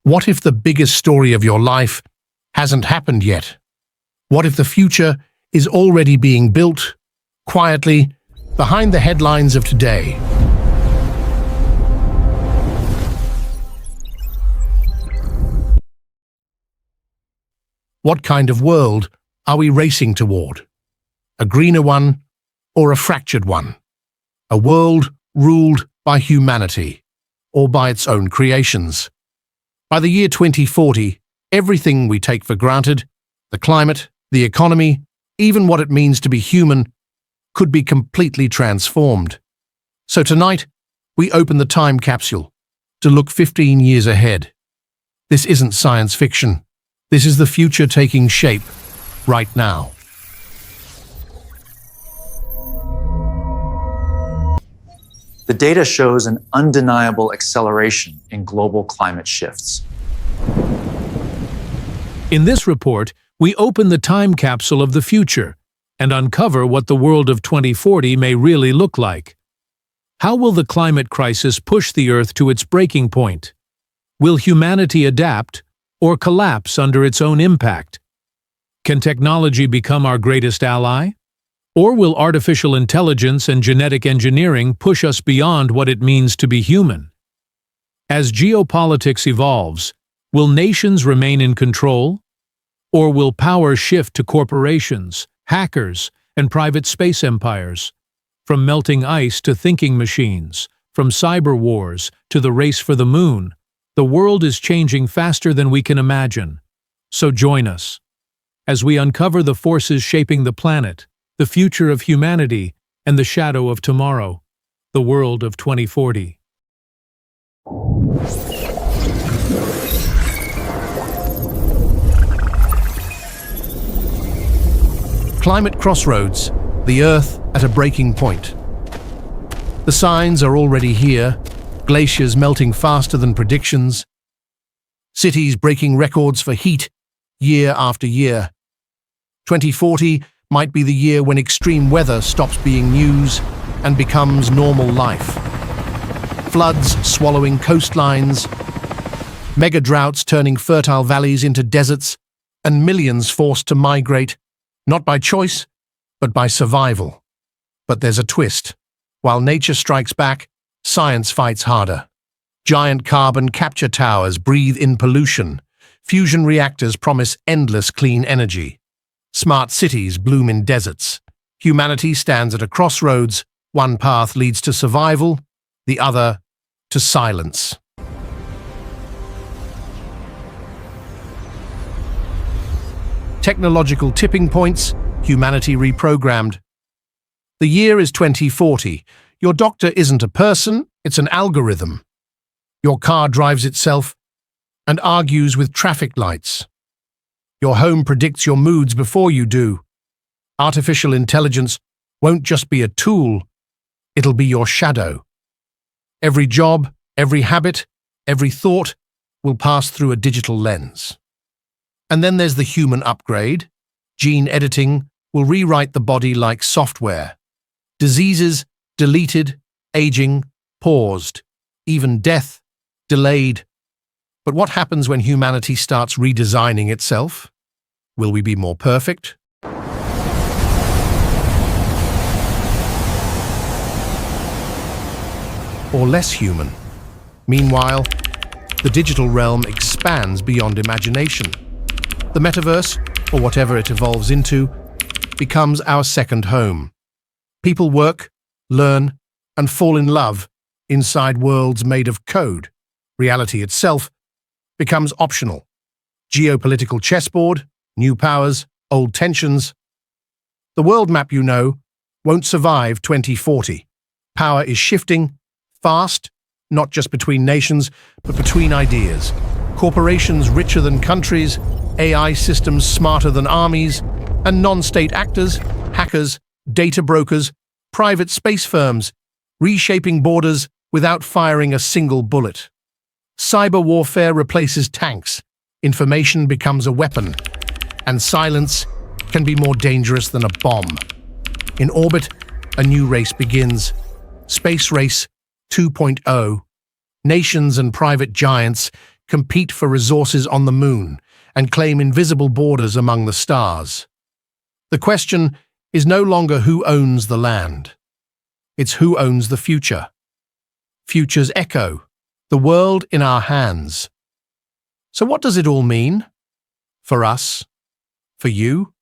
What if the biggest story of your life hasn't happened yet? What if the future is already being built, quietly, behind the headlines of today? What kind of world are we racing toward? A greener one or a fractured one? A world ruled by humanity or by its own creations? By the year 2040, everything we take for granted, the climate, the economy, even what it means to be human, could be completely transformed. So tonight, we open the time capsule to look 15 years ahead. This isn't science fiction. This is the future taking shape right now. The data shows an undeniable acceleration in global climate shifts. In this report, we open the time capsule of the future and uncover what the world of 2040 may really look like. How will the climate crisis push the Earth to its breaking point? Will humanity adapt or collapse under its own impact? Can technology become our greatest ally? Or will artificial intelligence and genetic engineering push us beyond what it means to be human? As geopolitics evolves, will nations remain in control? Or will power shift to corporations, hackers, and private space empires? From melting ice to thinking machines, from cyber wars to the race for the moon, the world is changing faster than we can imagine. So join us as we uncover the forces shaping the planet, the future of humanity, and the shadow of tomorrow, the world of 2040. Climate crossroads, the Earth at a breaking point. The signs are already here, glaciers melting faster than predictions, cities breaking records for heat year after year. 2040 might be the year when extreme weather stops being news and becomes normal life. Floods swallowing coastlines, mega droughts turning fertile valleys into deserts, and millions forced to migrate, not by choice, but by survival. But there's a twist. While nature strikes back, science fights harder. Giant carbon capture towers breathe in pollution. Fusion reactors promise endless clean energy. Smart cities bloom in deserts. Humanity stands at a crossroads. One path leads to survival, the other to silence. Technological tipping points, humanity reprogrammed. The year is 2040. Your doctor isn't a person, it's an algorithm. Your car drives itself and argues with traffic lights. Your home predicts your moods before you do. Artificial intelligence won't just be a tool, it'll be your shadow. Every job, every habit, every thought will pass through a digital lens. And then there's the human upgrade. Gene editing will rewrite the body like software. Diseases deleted, aging paused, even death delayed. But what happens when humanity starts redesigning itself? Will we be more perfect? Or less human? Meanwhile, the digital realm expands beyond imagination. The metaverse, or whatever it evolves into, becomes our second home. People work, learn, and fall in love inside worlds made of code. Reality itself becomes optional. Geopolitical chessboard, new powers, old tensions. The world map you know won't survive 2040. Power is shifting, fast, not just between nations, but between ideas. Corporations richer than countries, AI systems smarter than armies, and non-state actors, hackers, data brokers, private space firms, reshaping borders without firing a single bullet. Cyber warfare replaces tanks, information becomes a weapon, and silence can be more dangerous than a bomb. In orbit, a new race begins. Space Race 2.0. Nations and private giants compete for resources on the moon, and claim invisible borders among the stars. The question is no longer who owns the land. It's who owns the future. Future's echo, the world in our hands. So what does it all mean? For us? For you?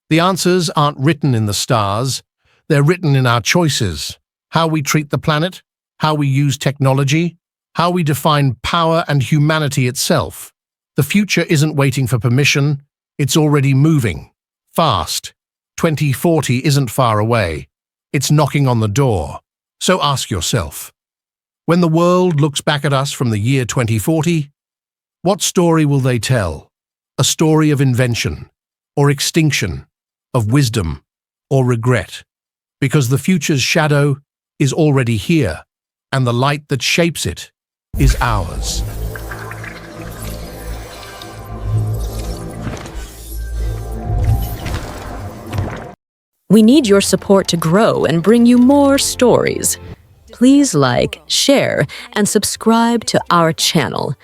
The answers aren't written in the stars. They're written in our choices. How we treat the planet, how we use technology, how we define power and humanity itself. The future isn't waiting for permission. It's already moving. Fast. 2040 isn't far away. It's knocking on the door. So ask yourself, when the world looks back at us from the year 2040, what story will they tell? A story of invention, or extinction, of wisdom, or regret? Because the future's shadow is already here, and the light that shapes it is ours. We need your support to grow and bring you more stories. Please like, share, and subscribe to our channel.